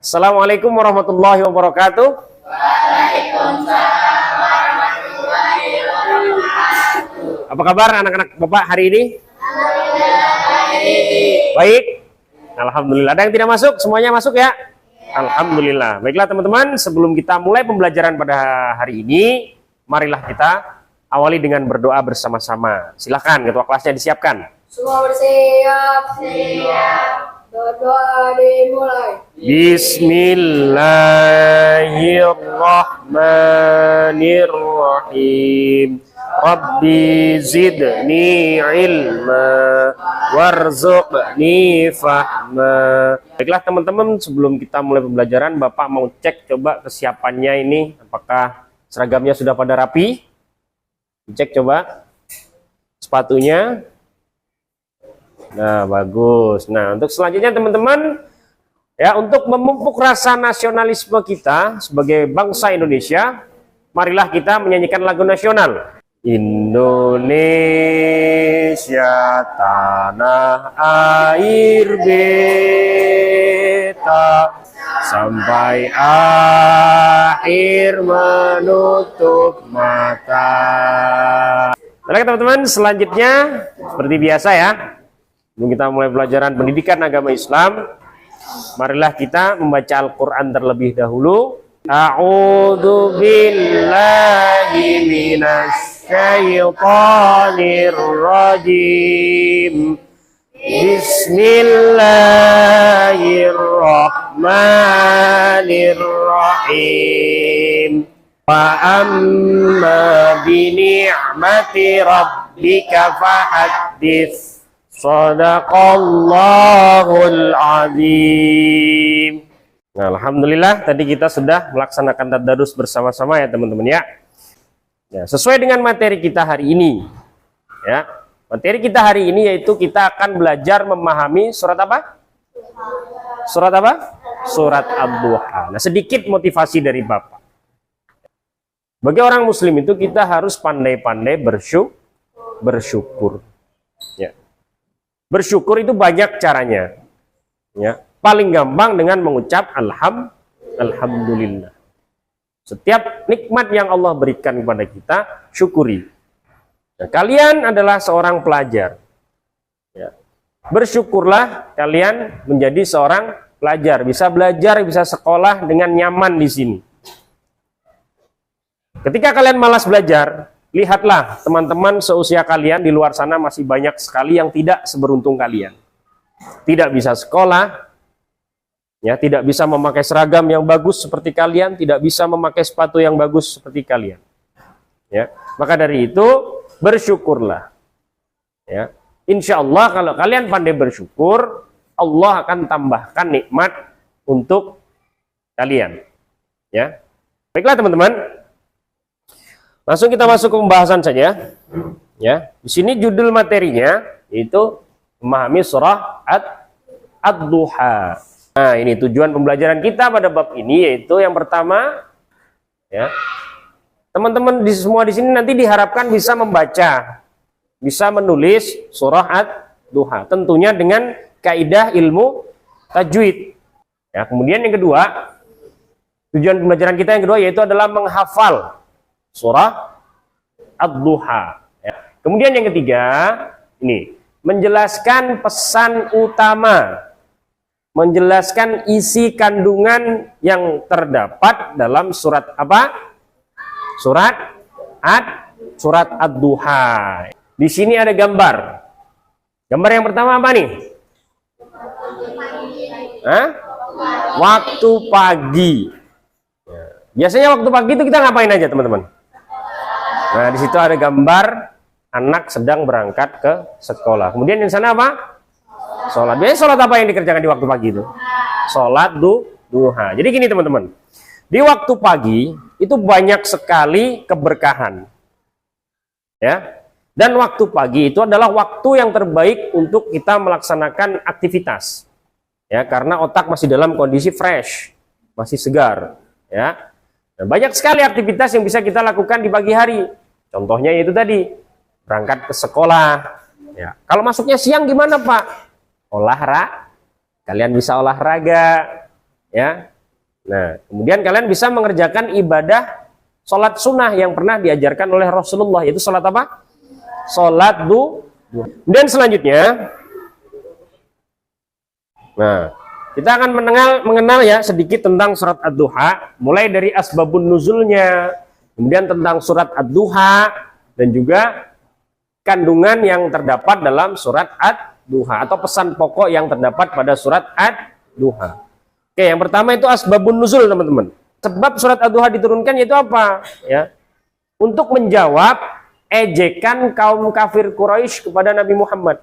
Assalamualaikum warahmatullahi wabarakatuh. Waalaikumsalam warahmatullahi wabarakatuh. Apa kabar anak-anak Bapak hari ini? Baik. Alhamdulillah. Ada yang tidak masuk? Semuanya masuk ya? Alhamdulillah. Baiklah teman-teman, sebelum kita mulai pembelajaran pada hari ini, marilah kita awali dengan berdoa bersama-sama. Silakan ketua kelasnya disiapkan. Semua bersiap. Siap. Berdoa dimulai. Bismillahirrahmanirrahim. Rabbi zidni ilma warzuqni fahma. Baiklah teman-teman, sebelum kita mulai pembelajaran, Bapak mau cek coba kesiapannya ini, apakah seragamnya sudah pada rapi? Cek coba sepatunya. Nah, bagus. Nah, untuk selanjutnya teman-teman, ya, untuk memupuk rasa nasionalisme kita sebagai bangsa Indonesia, marilah kita menyanyikan lagu nasional. Indonesia tanah air beta, sampai akhir menutup mata. Oke teman-teman, selanjutnya seperti biasa ya, sebelum kita mulai pelajaran pendidikan agama Islam, marilah kita membaca Al-Quran terlebih dahulu. A'udzu billahi minasyaitonir rajim. Bismillahirrahmanirrahim. Wa amma bi ni'mati rabbika fahaddits. Shadaqallahul azim. Nah, alhamdulillah tadi kita sudah melaksanakan tadarus bersama-sama ya teman-teman ya. Ya, sesuai dengan materi kita hari ini. Ya, materi kita hari ini yaitu kita akan belajar memahami surat apa? Surat apa? Surat Ad-Duha. Nah, sedikit motivasi dari Bapak. Bagi orang muslim itu kita harus pandai-pandai bersyukur. Ya. Bersyukur itu banyak caranya. Ya, paling gampang dengan mengucap alhamdulillah. Setiap nikmat yang Allah berikan kepada kita, syukuri. Nah, kalian adalah seorang pelajar. Ya. Bersyukurlah kalian menjadi seorang pelajar, bisa belajar, bisa sekolah dengan nyaman di sini. Ketika kalian malas belajar, lihatlah teman-teman seusia kalian di luar sana masih banyak sekali yang tidak seberuntung kalian. Tidak bisa sekolah, ya, tidak bisa memakai seragam yang bagus seperti kalian, tidak bisa memakai sepatu yang bagus seperti kalian. Ya, maka dari itu bersyukurlah. Ya, insya Allah kalau kalian pandai bersyukur, Allah akan tambahkan nikmat untuk kalian. Ya, baiklah teman-teman. Langsung kita masuk ke pembahasan saja. Ya, di sini judul materinya yaitu memahami surah Ad-Duha. Nah, ini tujuan pembelajaran kita pada bab ini yaitu yang pertama, ya, teman-teman semua di sini nanti diharapkan bisa membaca, bisa menulis surah Ad-Duha, tentunya dengan kaidah ilmu tajwid. Ya, kemudian yang kedua, tujuan pembelajaran kita yang kedua yaitu adalah menghafal surah Ad-Duha. Ya. Kemudian yang ketiga, ini menjelaskan pesan utama, menjelaskan isi kandungan yang terdapat dalam surat apa? Surat Ad-Duha. Di sini ada gambar. Gambar yang pertama apa nih? Hah? Waktu pagi. Biasanya waktu pagi itu kita ngapain aja teman-teman? Nah, di situ ada gambar anak sedang berangkat ke sekolah. Kemudian di sana apa? Sholat. Biasanya sholat apa yang dikerjakan di waktu pagi itu? Sholat duha. Jadi gini teman-teman, di waktu pagi itu banyak sekali keberkahan. Ya. Dan waktu pagi itu adalah waktu yang terbaik untuk kita melaksanakan aktivitas. Ya, karena otak masih dalam kondisi fresh, masih segar. Ya. Nah, banyak sekali aktivitas yang bisa kita lakukan di pagi hari. Contohnya itu tadi, berangkat ke sekolah. Ya. Kalau masuknya siang gimana Pak? Olahraga. Kalian bisa olahraga, ya. Nah, kemudian kalian bisa mengerjakan ibadah sholat sunnah yang pernah diajarkan oleh Rasulullah, yaitu sholat apa? Sholat duha. Kemudian selanjutnya, nah, kita akan mengenal ya sedikit tentang surat Ad-Duha, mulai dari asbabun nuzulnya, kemudian tentang surat Ad-Duha, dan juga kandungan yang terdapat dalam surat Ad-Duha atau pesan pokok yang terdapat pada surat Ad-Duha. Oke, yang pertama itu asbabun nuzul, teman-teman. Sebab surat Ad-Duha diturunkan yaitu apa? Ya, untuk menjawab ejekan kaum kafir Quraisy kepada Nabi Muhammad.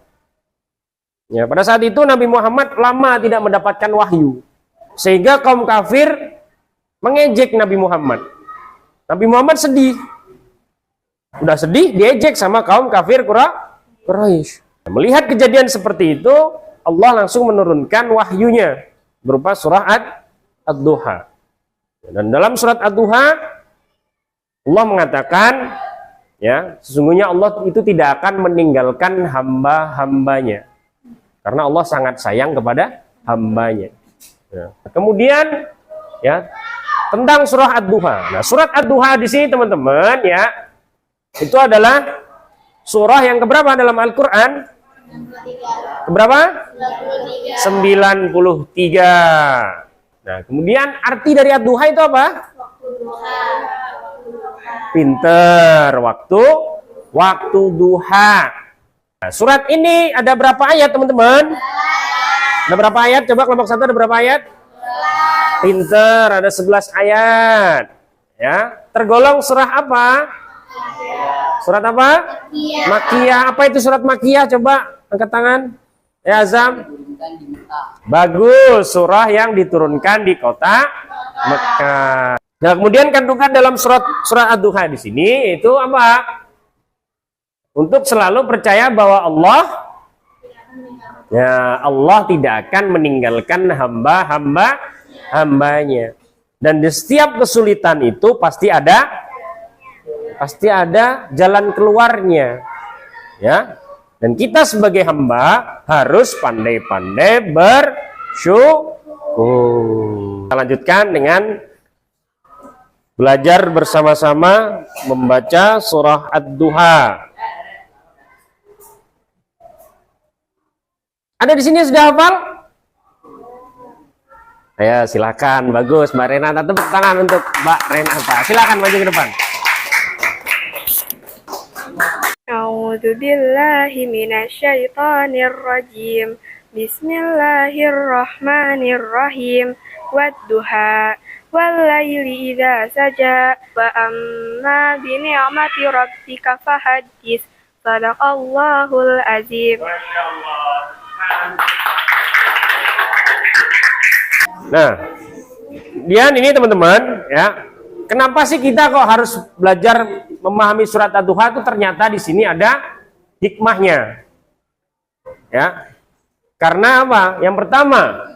Ya, pada saat itu Nabi Muhammad lama tidak mendapatkan wahyu, sehingga kaum kafir mengejek Nabi Muhammad. Nabi Muhammad sedih. Udah sedih, diejek sama kaum kafir Quraisy. Melihat kejadian seperti itu, Allah langsung menurunkan wahyunya berupa surah Ad-Duha. Dan dalam surat Ad-Duha, Allah mengatakan, ya, sesungguhnya Allah itu tidak akan meninggalkan hamba-hambanya, karena Allah sangat sayang kepada hambanya. Ya. Kemudian, ya, tentang surah Ad-Duha. Nah, surat Ad-Duha di sini, teman-teman, ya, itu adalah surah yang keberapa dalam Al-Quran? Keberapa? 93. Nah, kemudian arti dari Ad-Duha itu apa? Pinter, waktu duha. Nah, surat ini ada berapa ayat, teman-teman? Ada berapa ayat? Coba kelompok 1 ada berapa ayat? Pinter, ada 11 ayat. Ya, tergolong surah apa? Surat apa? Makiyah. Apa itu surat Makiyah? Coba angkat tangan. Ya, Azam. Bagus, surah yang diturunkan di kota Mekah. Nah, kemudian kandungan dalam surat Ad-Duha di sini itu apa? Untuk selalu percaya bahwa Allah tidak akan meninggalkan hambanya. Dan di setiap kesulitan itu pasti ada jalan keluarnya, ya. Dan kita sebagai hamba harus pandai-pandai bersyukur. Kita lanjutkan dengan belajar bersama-sama membaca surah Ad-Duha. Ada di sini sudah hafal? Ayo, silakan. Bagus, Mbak Renata. Tepuk tangan untuk Mbak Renata. Silakan maju ke depan. A'udzu billahi minasyaitonir rajim. Bismillahirrahmanirrahim. Wadduha wal laili idza saja wa amma bi ni'mati rabbika fahaddits. Shadaqallahul azim. Nah, kemudian ini teman-teman, ya. Kenapa sih kita kok harus belajar memahami surat Ad-Duha? Itu ternyata di sini ada hikmahnya. Ya. Karena apa? Yang pertama,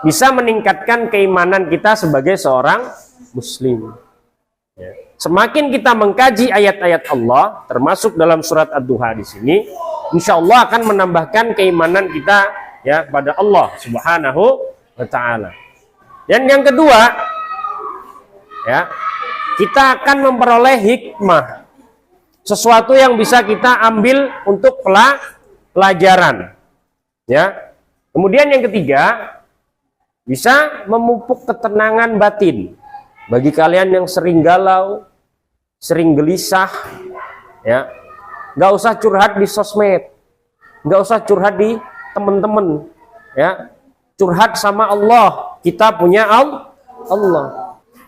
bisa meningkatkan keimanan kita sebagai seorang muslim. Ya. Semakin kita mengkaji ayat-ayat Allah, termasuk dalam surat Ad-Duha di sini, insya Allah akan menambahkan keimanan kita, ya, pada Allah Subhanahu wa Ta'ala. Dan yang kedua, ya, kita akan memperoleh hikmah, sesuatu yang bisa kita ambil untuk pelajaran, ya. Kemudian yang ketiga, bisa memupuk ketenangan batin bagi kalian yang sering galau, sering gelisah, ya. Nggak usah curhat di sosmed, nggak usah curhat di teman-teman, ya. Curhat sama Allah. Kita punya Allah.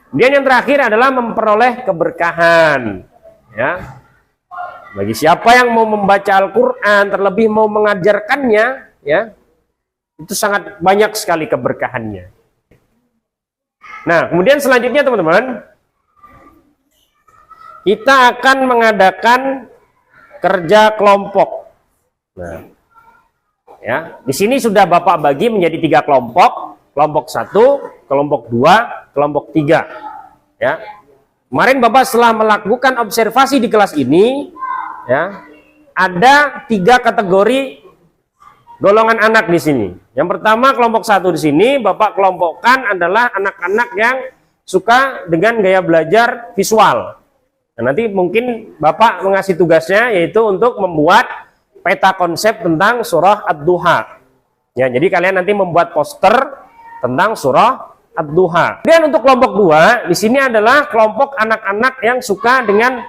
Kemudian yang terakhir adalah memperoleh keberkahan, ya. Bagi siapa yang mau membaca Al-Quran, terlebih mau mengajarkannya, ya, itu sangat banyak sekali keberkahannya. Nah, kemudian selanjutnya teman-teman, kita akan mengadakan kerja kelompok. Nah, ya, di sini sudah Bapak bagi menjadi 3 kelompok. Kelompok 1, kelompok 2, kelompok 3. Ya. Kemarin Bapak setelah melakukan observasi di kelas ini, ya, ada 3 kategori golongan anak di sini. Yang pertama kelompok 1 di sini Bapak kelompokkan adalah anak-anak yang suka dengan gaya belajar visual. Nah, nanti mungkin Bapak mengasih tugasnya yaitu untuk membuat peta konsep tentang surah Ad-Duha. Ya, jadi kalian nanti membuat poster tentang surah Ad-Duha. Kemudian untuk kelompok 2 di sini adalah kelompok anak-anak yang suka dengan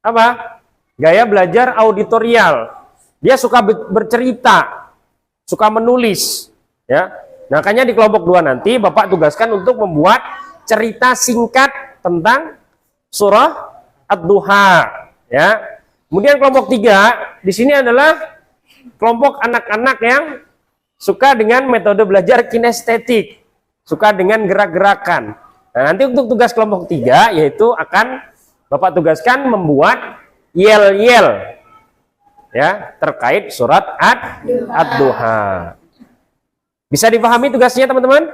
apa? Gaya belajar auditorial. Dia suka bercerita, suka menulis, ya. Nah, makanya di kelompok 2 nanti Bapak tugaskan untuk membuat cerita singkat tentang surah Ad-Duha, ya. Kemudian kelompok 3 di sini adalah kelompok anak-anak yang suka dengan metode belajar kinestetik, suka dengan gerak-gerakan. Nah, nanti untuk tugas kelompok 3 yaitu akan Bapak tugaskan membuat yel-yel, ya, terkait surat Ad-Duha. Bisa dipahami tugasnya teman-teman?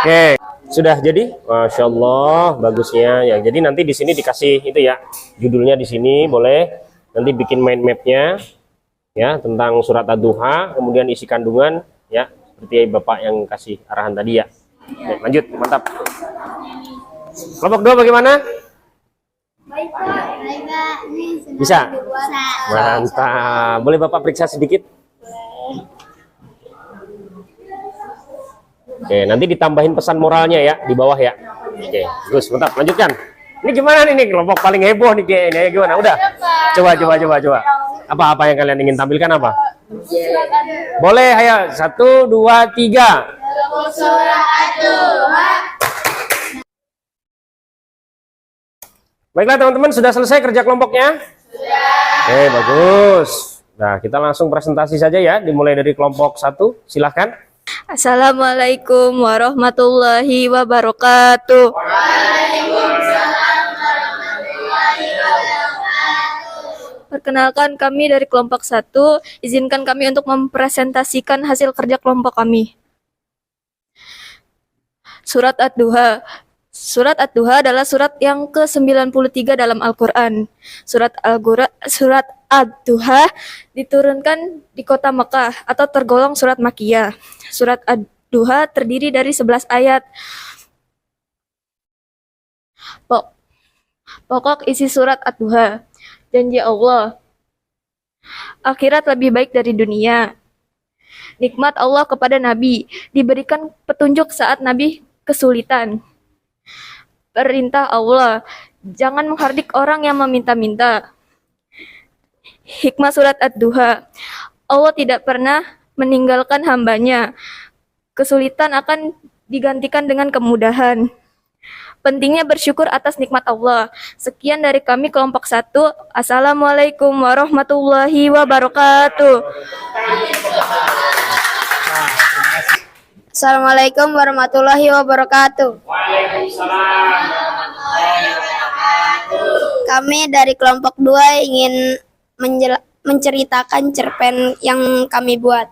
Oke, sudah jadi? Masya Allah, bagusnya ya. Jadi nanti di sini dikasih itu ya, judulnya di sini boleh. Nanti bikin mind mapnya ya tentang surat Ad-Duha, kemudian isi kandungan ya seperti Bapak yang kasih arahan tadi ya. Oke, lanjut, mantap. Kelompok 2 bagaimana? Baik Pak. Bisa? Mantap. Boleh Bapak periksa sedikit? Oke, nanti ditambahin pesan moralnya ya di bawah ya. Oke, bagus, mantap. Lanjutkan. Ini gimana nih kelompok paling heboh nih kayaknya, gimana? Udah? Coba. Apa yang kalian ingin tampilkan apa? Boleh, ayo. 1, 2, 3. Surah Ad-Duha. Baiklah teman-teman, sudah selesai kerja kelompoknya? Sudah. Oke, bagus. Nah, kita langsung presentasi saja ya, dimulai dari kelompok 1. Silahkan. Assalamualaikum warahmatullahi wabarakatuh. Perkenalkan, kami dari kelompok 1. Izinkan kami untuk mempresentasikan hasil kerja kelompok kami. Surat Ad-Duha. Surat Ad-Duha adalah surat yang ke-93 dalam Al-Quran. Surat Ad-Duha diturunkan di kota Mekah atau tergolong surat Makkiyah. Surat Ad-Duha terdiri dari 11 ayat. Pokok isi surat Ad-Duha: janji Allah, akhirat lebih baik dari dunia. Nikmat Allah kepada Nabi, diberikan petunjuk saat Nabi kesulitan. Perintah Allah, jangan menghardik orang yang meminta-minta. Hikmah surat Ad-Duha, Allah tidak pernah meninggalkan hambanya. Kesulitan akan digantikan dengan kemudahan. Pentingnya bersyukur atas nikmat Allah. Sekian dari kami kelompok 1. Assalamualaikum warahmatullahi wabarakatuh. Assalamualaikum warahmatullahi wabarakatuh. Waalaikumsalam. Kami dari kelompok 2 ingin menceritakan cerpen yang kami buat.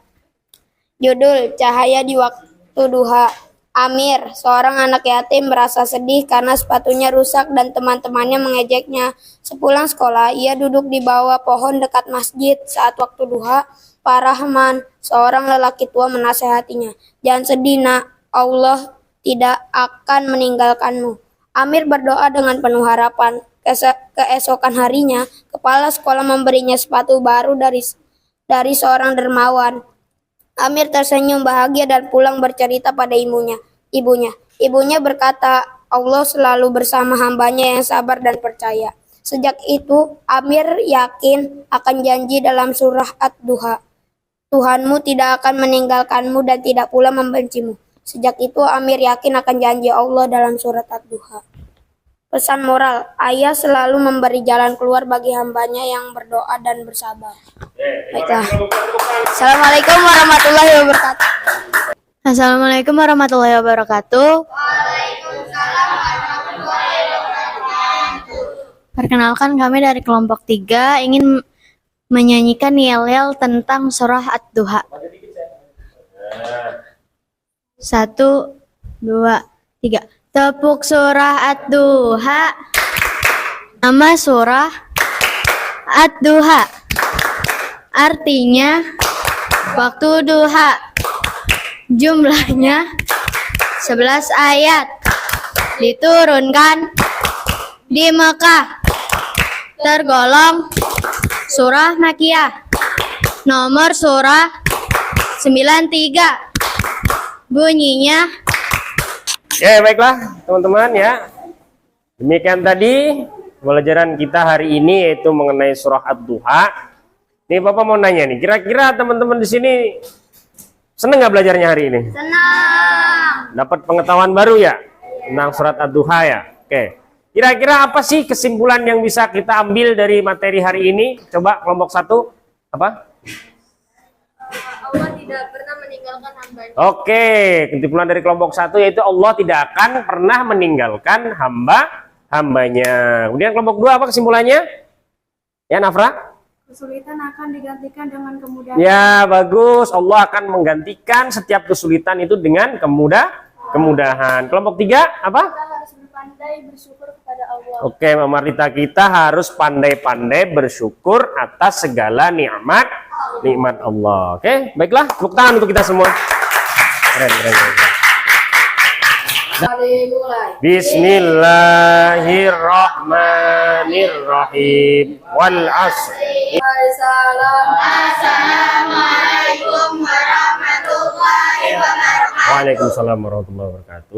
Judul Cahaya di Waktu Duha. Amir, seorang anak yatim, merasa sedih karena sepatunya rusak dan teman-temannya mengejeknya. Sepulang sekolah, ia duduk di bawah pohon dekat masjid. Saat waktu duha, Pak Rahman, seorang lelaki tua, menasehatinya. Jangan sedih nak, Allah tidak akan meninggalkanmu. Amir berdoa dengan penuh harapan. Keesokan harinya, kepala sekolah memberinya sepatu baru dari seorang dermawan. Amir tersenyum bahagia dan pulang bercerita pada ibunya. Ibunya berkata, Allah selalu bersama hambanya yang sabar dan percaya. Sejak itu, Amir yakin akan janji dalam surah Ad-Duha. Tuhanmu tidak akan meninggalkanmu dan tidak pula membencimu. Sejak itu, Amir yakin akan janji Allah dalam surat Ad-Duha. Pesan moral, ayah selalu memberi jalan keluar bagi hambanya yang berdoa dan bersabar. Baiklah. Assalamualaikum warahmatullahi wabarakatuh. Assalamualaikum warahmatullahi wabarakatuh. Perkenalkan, kami dari kelompok 3 ingin menyanyikan yel-yel tentang surah Ad-Duha. 1, 2, 3. Tepuk surah Ad-Duha. Nama surah Ad-Duha. Artinya waktu duha. Jumlahnya 11 ayat. Diturunkan di Mekah. Tergolong surah Makiyah. Nomor surah 93. Bunyinya. Ya, baiklah teman-teman ya. Demikian tadi pelajaran kita hari ini, yaitu mengenai surah Ad-Duha. Nih Bapak mau nanya nih, kira-kira teman-teman di sini seneng nggak belajarnya hari ini? Senang. Dapat pengetahuan baru ya tentang surat Ad-Duha ya? Oke. Kira-kira apa sih kesimpulan yang bisa kita ambil dari materi hari ini? Coba kelompok 1 apa? Allah tidak pernah meninggalkan hambanya. Oke, kesimpulan dari kelompok 1 yaitu Allah tidak akan pernah meninggalkan hambanya. Kemudian kelompok 2 apa kesimpulannya? Ya Nafra? Kesulitan akan digantikan dengan kemudahan. Ya bagus, Allah akan menggantikan setiap kesulitan itu dengan kemudahan. Kelompok 3 apa? Kita harus berpandai bersyukur kepada Allah. Oke, Mama Rita, kita harus pandai-pandai bersyukur atas segala nikmat Allah. Oke, baiklah, tepuk tangan untuk kita semua. Keren. Bismillahirrahmanirrahim. Wal asr. Assalamualaikum warahmatullahi wabarakatuh. Waalaikumsalam warahmatullahi wabarakatuh.